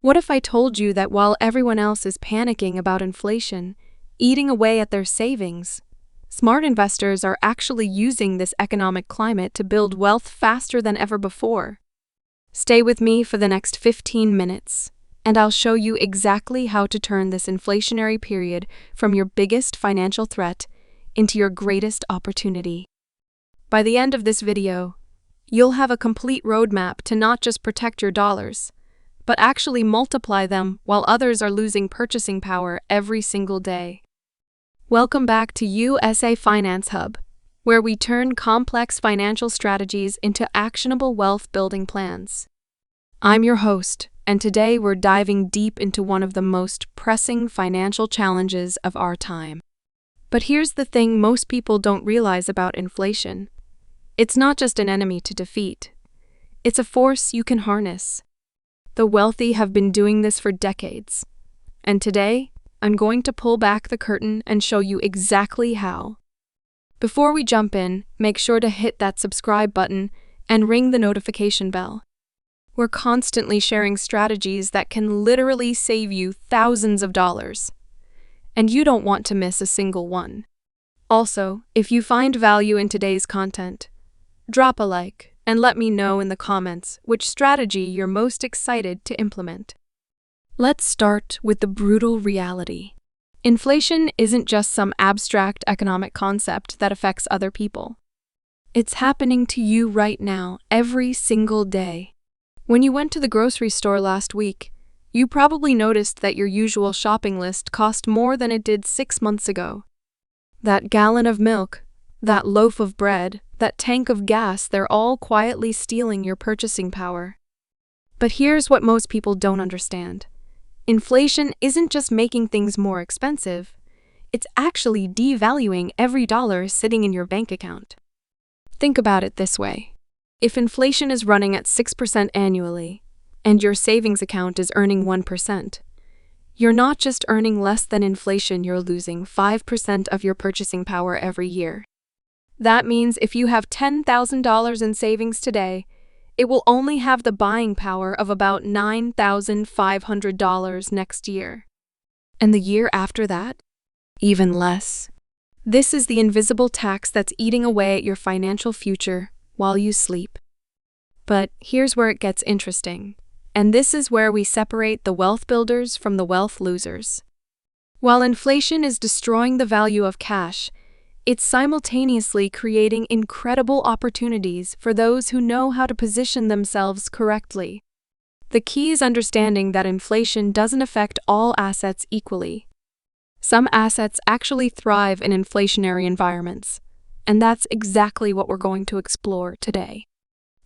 What if I told you that while everyone else is panicking about inflation, eating away at their savings, smart investors are actually using this economic climate to build wealth faster than ever before? Stay with me for the next 15 minutes, and I'll show you exactly how to turn this inflationary period from your biggest financial threat into your greatest opportunity. By the end of this video, you'll have a complete roadmap to not just protect your dollars, but actually multiply them while others are losing purchasing power every single day. Welcome back to USA Finance Hub, where we turn complex financial strategies into actionable wealth-building plans. I'm your host, and today we're diving deep into one of the most pressing financial challenges of our time. But here's the thing most people don't realize about inflation. It's not just an enemy to defeat. It's a force you can harness. The wealthy have been doing this for decades. And today, I'm going to pull back the curtain and show you exactly how. Before we jump in, make sure to hit that subscribe button and ring the notification bell. We're constantly sharing strategies that can literally save you thousands of dollars. And you don't want to miss a single one. Also, if you find value in today's content, drop a like and let me know in the comments which strategy you're most excited to implement. Let's start with the brutal reality. Inflation isn't just some abstract economic concept that affects other people. It's happening to you right now, every single day. When you went to the grocery store last week, you probably noticed that your usual shopping list cost more than it did 6 months ago. That gallon of milk, that loaf of bread, that tank of gas, they're all quietly stealing your purchasing power. But here's what most people don't understand. Inflation isn't just making things more expensive, it's actually devaluing every dollar sitting in your bank account. Think about it this way. If inflation is running at 6% annually, and your savings account is earning 1%, you're not just earning less than inflation, you're losing 5% of your purchasing power every year. That means if you have $10,000 in savings today, it will only have the buying power of about $9,500 next year. And the year after that? Even less. This is the invisible tax that's eating away at your financial future while you sleep. But here's where it gets interesting. And this is where we separate the wealth builders from the wealth losers. While inflation is destroying the value of cash, it's simultaneously creating incredible opportunities for those who know how to position themselves correctly. The key is understanding that inflation doesn't affect all assets equally. Some assets actually thrive in inflationary environments, and that's exactly what we're going to explore today.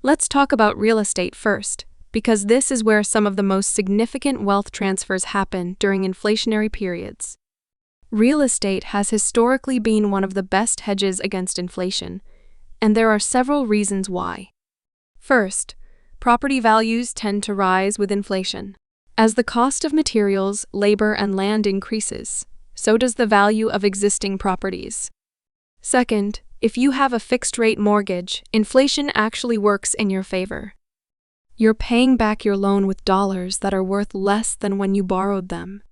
Let's talk about real estate first, because this is where some of the most significant wealth transfers happen during inflationary periods. Real estate has historically been one of the best hedges against inflation, and there are several reasons why. First, property values tend to rise with inflation. As the cost of materials, labor, and land increases, so does the value of existing properties. Second, if you have a fixed-rate mortgage, inflation actually works in your favor. You're paying back your loan with dollars that are worth less than when you borrowed them.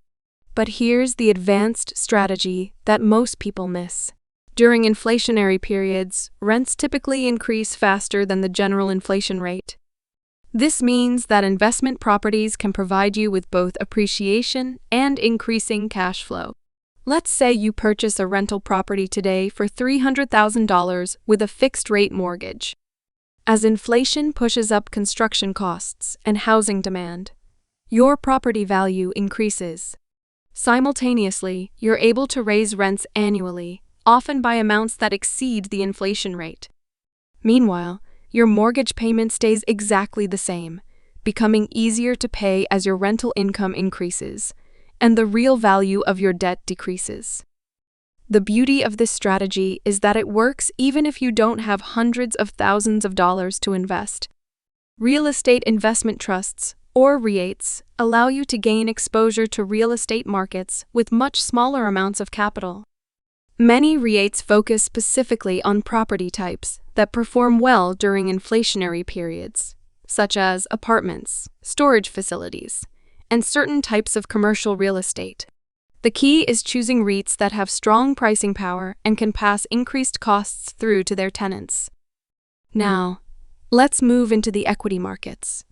But here's the advanced strategy that most people miss. During inflationary periods, rents typically increase faster than the general inflation rate. This means that investment properties can provide you with both appreciation and increasing cash flow. Let's say you purchase a rental property today for $300,000 with a fixed-rate mortgage. As inflation pushes up construction costs and housing demand, your property value increases. Simultaneously, you're able to raise rents annually, often by amounts that exceed the inflation rate. Meanwhile, your mortgage payment stays exactly the same, becoming easier to pay as your rental income increases, and the real value of your debt decreases. The beauty of this strategy is that it works even if you don't have hundreds of thousands of dollars to invest. Real estate investment trusts, or REITs, allow you to gain exposure to real estate markets with much smaller amounts of capital. Many REITs focus specifically on property types that perform well during inflationary periods, such as apartments, storage facilities, and certain types of commercial real estate. The key is choosing REITs that have strong pricing power and can pass increased costs through to their tenants. Now, let's move into the equity markets,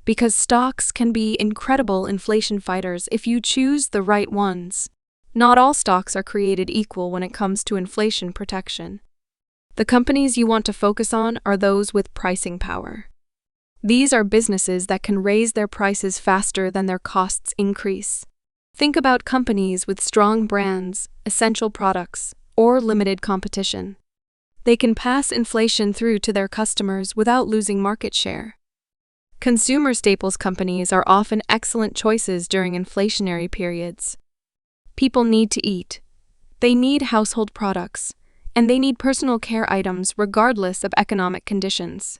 because stocks can be incredible inflation fighters if you choose the right ones. Not all stocks are created equal when it comes to inflation protection. The companies you want to focus on are those with pricing power. These are businesses that can raise their prices faster than their costs increase. Think about companies with strong brands, essential products, or limited competition. They can pass inflation through to their customers without losing market share. Consumer staples companies are often excellent choices during inflationary periods. People need to eat. They need household products, and they need personal care items regardless of economic conditions.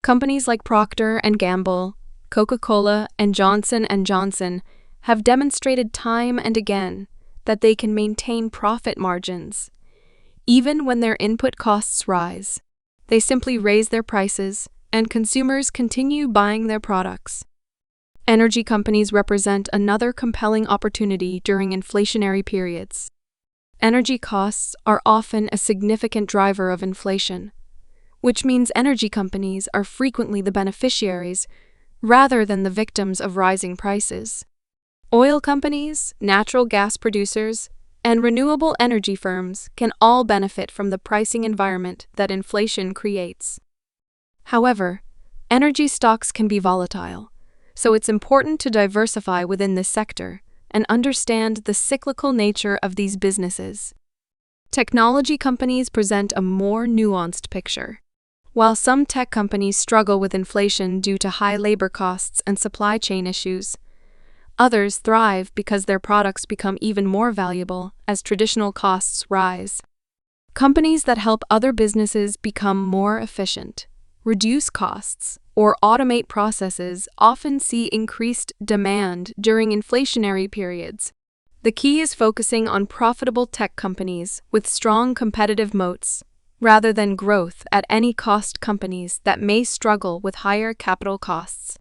Companies like Procter & Gamble, Coca-Cola, and Johnson & Johnson have demonstrated time and again that they can maintain profit margins. Even when their input costs rise, they simply raise their prices, and consumers continue buying their products. Energy companies represent another compelling opportunity during inflationary periods. Energy costs are often a significant driver of inflation, which means energy companies are frequently the beneficiaries rather than the victims of rising prices. Oil companies, natural gas producers, and renewable energy firms can all benefit from the pricing environment that inflation creates. However, energy stocks can be volatile, so it's important to diversify within this sector and understand the cyclical nature of these businesses. Technology companies present a more nuanced picture. While some tech companies struggle with inflation due to high labor costs and supply chain issues, others thrive because their products become even more valuable as traditional costs rise. Companies that help other businesses become more efficient, reduce costs, or automate processes often see increased demand during inflationary periods. The key is focusing on profitable tech companies with strong competitive moats, rather than growth at any cost companies that may struggle with higher capital costs.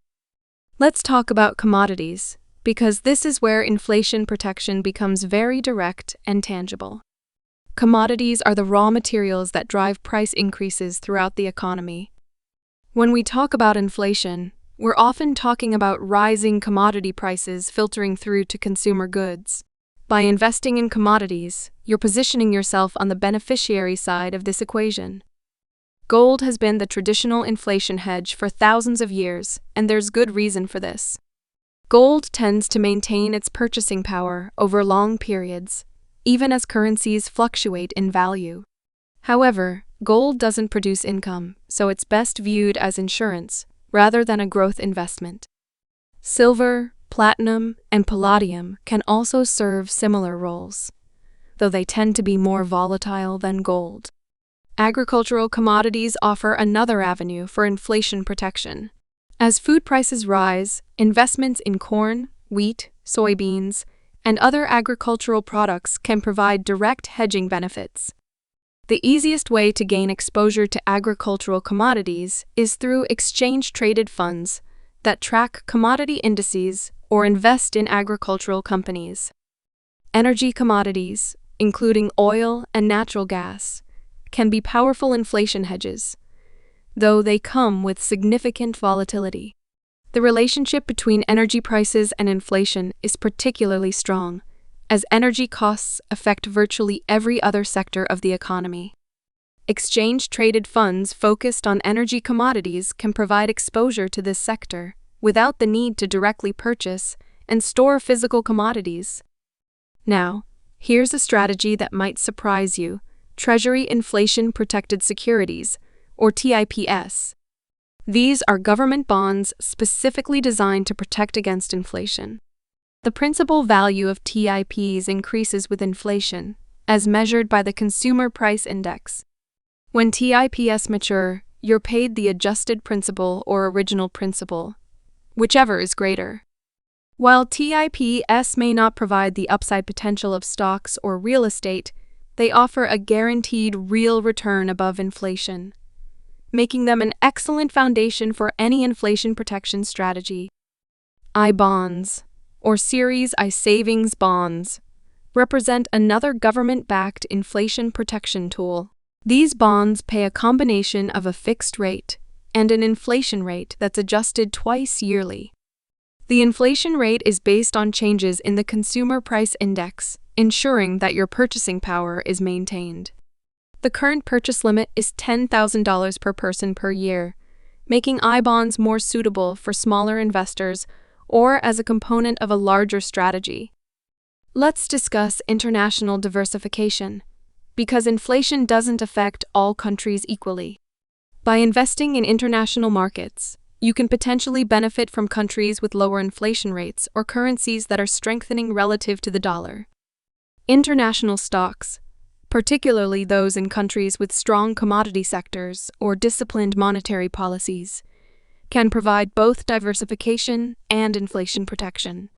Let's talk about commodities, because this is where inflation protection becomes very direct and tangible. Commodities are the raw materials that drive price increases throughout the economy. When we talk about inflation, we're often talking about rising commodity prices filtering through to consumer goods. By investing in commodities, you're positioning yourself on the beneficiary side of this equation. Gold has been the traditional inflation hedge for thousands of years, and there's good reason for this. Gold tends to maintain its purchasing power over long periods, even as currencies fluctuate in value. However, gold doesn't produce income, so it's best viewed as insurance rather than a growth investment. Silver, platinum, and palladium can also serve similar roles, though they tend to be more volatile than gold. Agricultural commodities offer another avenue for inflation protection. As food prices rise, investments in corn, wheat, soybeans, and other agricultural products can provide direct hedging benefits. The easiest way to gain exposure to agricultural commodities is through exchange-traded funds that track commodity indices or invest in agricultural companies. Energy commodities, including oil and natural gas, can be powerful inflation hedges, though they come with significant volatility. The relationship between energy prices and inflation is particularly strong, as energy costs affect virtually every other sector of the economy. Exchange-traded funds focused on energy commodities can provide exposure to this sector without the need to directly purchase and store physical commodities. Now, here's a strategy that might surprise you: Treasury Inflation Protected Securities, or TIPS. These are government bonds specifically designed to protect against inflation. The principal value of TIPs increases with inflation, as measured by the Consumer Price Index. When TIPS mature, you're paid the adjusted principal or original principal, whichever is greater. While TIPS may not provide the upside potential of stocks or real estate, they offer a guaranteed real return above inflation, making them an excellent foundation for any inflation protection strategy. I bonds, or Series I savings bonds, represent another government-backed inflation protection tool. These bonds pay a combination of a fixed rate and an inflation rate that's adjusted twice yearly. The inflation rate is based on changes in the Consumer Price Index, ensuring that your purchasing power is maintained. The current purchase limit is $10,000 per person per year, making I-bonds more suitable for smaller investors or as a component of a larger strategy. Let's discuss international diversification, because inflation doesn't affect all countries equally. By investing in international markets, you can potentially benefit from countries with lower inflation rates or currencies that are strengthening relative to the dollar. International stocks, particularly those in countries with strong commodity sectors or disciplined monetary policies, can provide both diversification and inflation protection.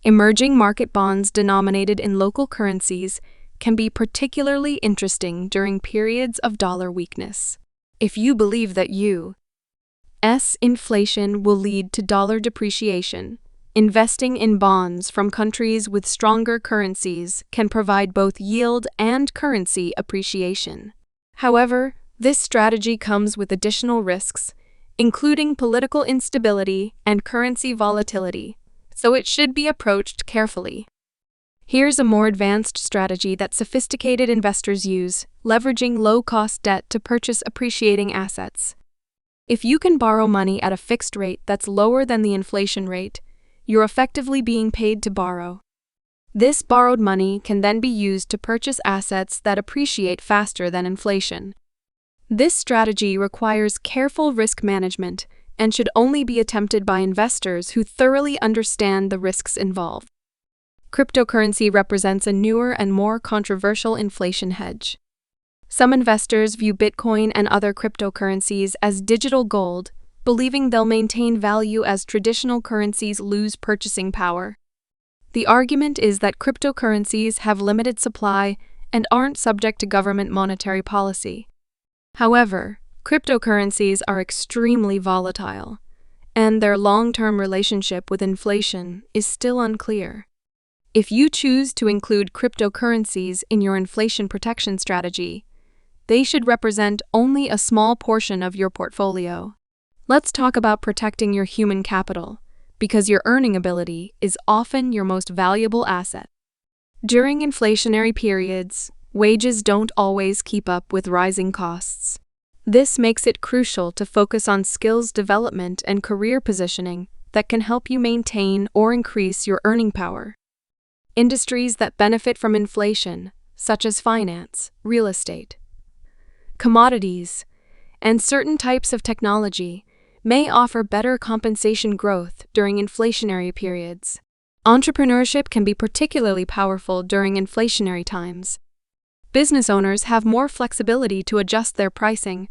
Emerging market bonds denominated in local currencies can be particularly interesting during periods of dollar weakness. If you believe that U.S. inflation will lead to dollar depreciation, investing in bonds from countries with stronger currencies can provide both yield and currency appreciation. However, this strategy comes with additional risks, including political instability and currency volatility, so it should be approached carefully. Here's a more advanced strategy that sophisticated investors use, leveraging low-cost debt to purchase appreciating assets. If you can borrow money at a fixed rate that's lower than the inflation rate, you're effectively being paid to borrow. This borrowed money can then be used to purchase assets that appreciate faster than inflation. This strategy requires careful risk management and should only be attempted by investors who thoroughly understand the risks involved. Cryptocurrency represents a newer and more controversial inflation hedge. Some investors view Bitcoin and other cryptocurrencies as digital gold, believing they'll maintain value as traditional currencies lose purchasing power. The argument is that cryptocurrencies have limited supply and aren't subject to government monetary policy. However, cryptocurrencies are extremely volatile, and their long-term relationship with inflation is still unclear. If you choose to include cryptocurrencies in your inflation protection strategy, they should represent only a small portion of your portfolio. Let's talk about protecting your human capital, because your earning ability is often your most valuable asset. During inflationary periods, wages don't always keep up with rising costs. This makes it crucial to focus on skills development and career positioning that can help you maintain or increase your earning power. Industries that benefit from inflation, such as finance, real estate, commodities, and certain types of technology, may offer better compensation growth during inflationary periods. Entrepreneurship can be particularly powerful during inflationary times. Business owners have more flexibility to adjust their pricing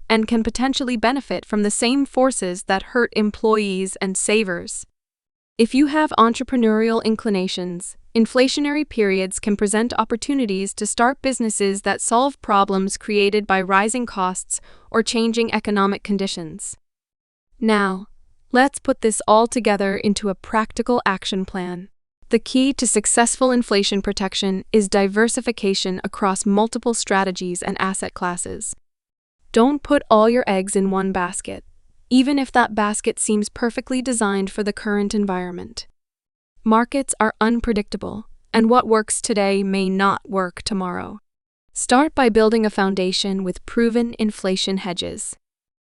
and can potentially benefit from the same forces that hurt employees and savers. If you have entrepreneurial inclinations, inflationary periods can present opportunities to start businesses that solve problems created by rising costs or changing economic conditions. Now, let's put this all together into a practical action plan. The key to successful inflation protection is diversification across multiple strategies and asset classes. Don't put all your eggs in one basket, even if that basket seems perfectly designed for the current environment. Markets are unpredictable, and what works today may not work tomorrow. Start by building a foundation with proven inflation hedges.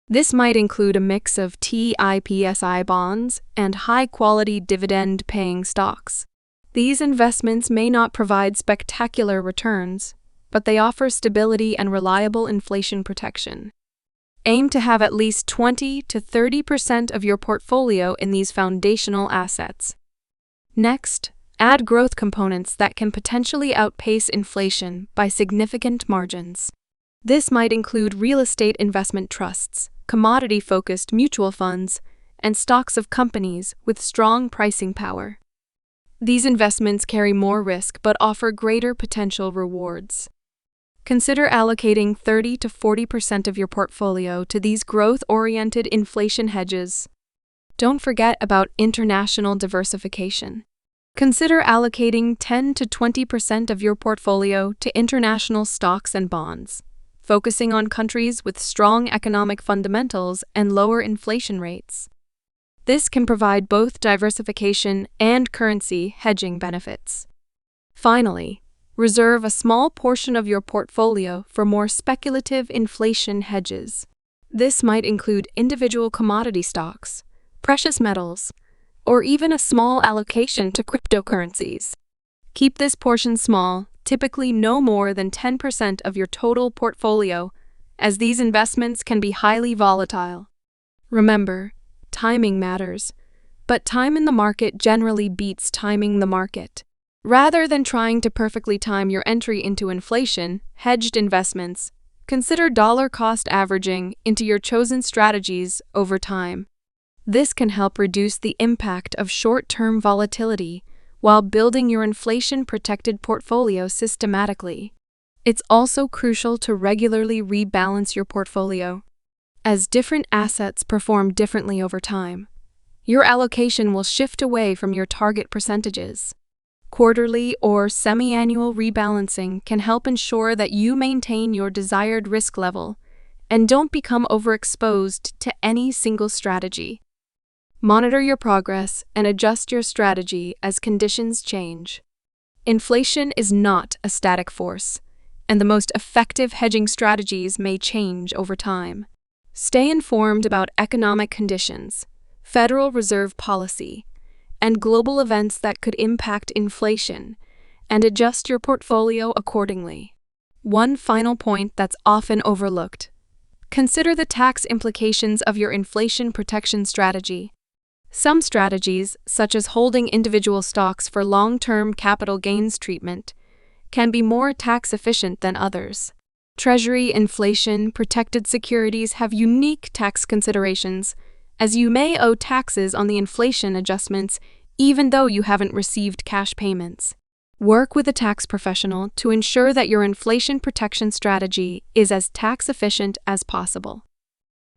This might include a mix of TIPSI bonds and high-quality dividend-paying stocks. These investments may not provide spectacular returns, but they offer stability and reliable inflation protection. Aim to have at least 20 to 30% of your portfolio in these foundational assets. Next, add growth components that can potentially outpace inflation by significant margins. This might include real estate investment trusts, commodity-focused mutual funds, and stocks of companies with strong pricing power. These investments carry more risk but offer greater potential rewards. Consider allocating 30 to 40% of your portfolio to these growth-oriented inflation hedges. Don't forget about international diversification. Consider allocating 10 to 20% of your portfolio to international stocks and bonds, focusing on countries with strong economic fundamentals and lower inflation rates. This can provide both diversification and currency hedging benefits. Finally, reserve a small portion of your portfolio for more speculative inflation hedges. This might include individual commodity stocks, precious metals, or even a small allocation to cryptocurrencies. Keep this portion small, typically no more than 10% of your total portfolio, as these investments can be highly volatile. Remember, timing matters, but time in the market generally beats timing the market. Rather than trying to perfectly time your entry into inflation, hedged investments, consider dollar cost averaging into your chosen strategies over time. This can help reduce the impact of short-term volatility while building your inflation-protected portfolio systematically. It's also crucial to regularly rebalance your portfolio, as different assets perform differently over time. Your allocation will shift away from your target percentages. Quarterly or semi-annual rebalancing can help ensure that you maintain your desired risk level and don't become overexposed to any single strategy. Monitor your progress and adjust your strategy as conditions change. Inflation is not a static force, and the most effective hedging strategies may change over time. Stay informed about economic conditions, Federal Reserve policy, and global events that could impact inflation, and adjust your portfolio accordingly. One final point that's often overlooked: consider the tax implications of your inflation protection strategy. Some strategies, such as holding individual stocks for long-term capital gains treatment, can be more tax efficient than others. Treasury inflation-protected securities have unique tax considerations, as you may owe taxes on the inflation adjustments even though you haven't received cash payments. Work with a tax professional to ensure that your inflation protection strategy is as tax efficient as possible.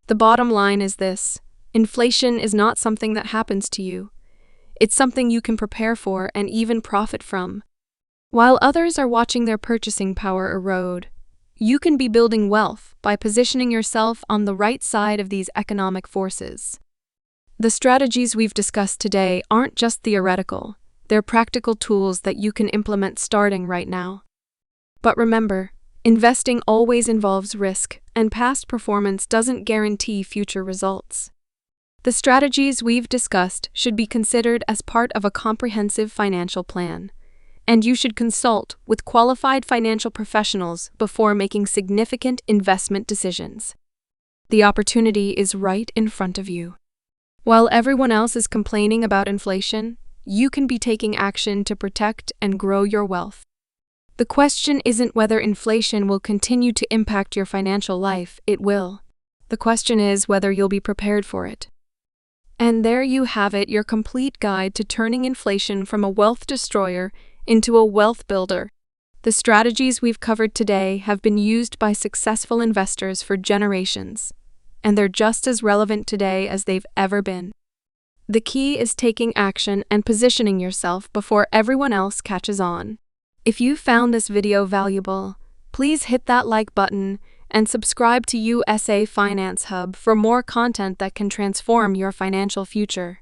The bottom line is this: inflation is not something that happens to you. It's something you can prepare for and even profit from. While others are watching their purchasing power erode, you can be building wealth by positioning yourself on the right side of these economic forces. The strategies we've discussed today aren't just theoretical, they're practical tools that you can implement starting right now. But remember, investing always involves risk, and past performance doesn't guarantee future results. The strategies we've discussed should be considered as part of a comprehensive financial plan, and you should consult with qualified financial professionals before making significant investment decisions. The opportunity is right in front of you. While everyone else is complaining about inflation, you can be taking action to protect and grow your wealth. The question isn't whether inflation will continue to impact your financial life, it will. The question is whether you'll be prepared for it. And there you have it, your complete guide to turning inflation from a wealth destroyer into a wealth builder. The strategies we've covered today have been used by successful investors for generations, and they're just as relevant today as they've ever been. The key is taking action and positioning yourself before everyone else catches on. If you found this video valuable, please hit that like button and subscribe to USA Finance Hub for more content that can transform your financial future.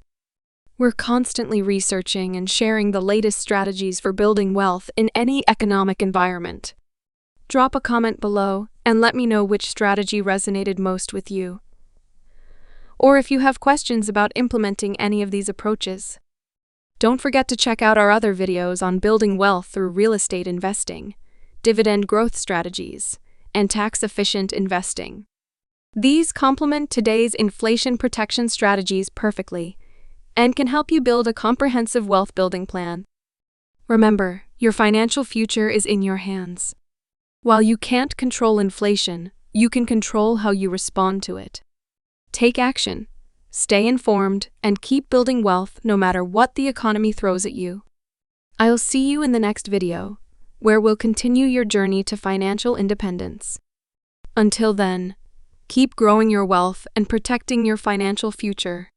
We're constantly researching and sharing the latest strategies for building wealth in any economic environment. Drop a comment below and let me know which strategy resonated most with you. Or if you have questions about implementing any of these approaches. Don't forget to check out our other videos on building wealth through real estate investing, dividend growth strategies, and tax-efficient investing. These complement today's inflation protection strategies perfectly and can help you build a comprehensive wealth building plan. Remember, your financial future is in your hands. While you can't control inflation, you can control how you respond to it. Take action, stay informed, and keep building wealth no matter what the economy throws at you. I'll see you in the next video, where we'll continue your journey to financial independence. Until then, keep growing your wealth and protecting your financial future.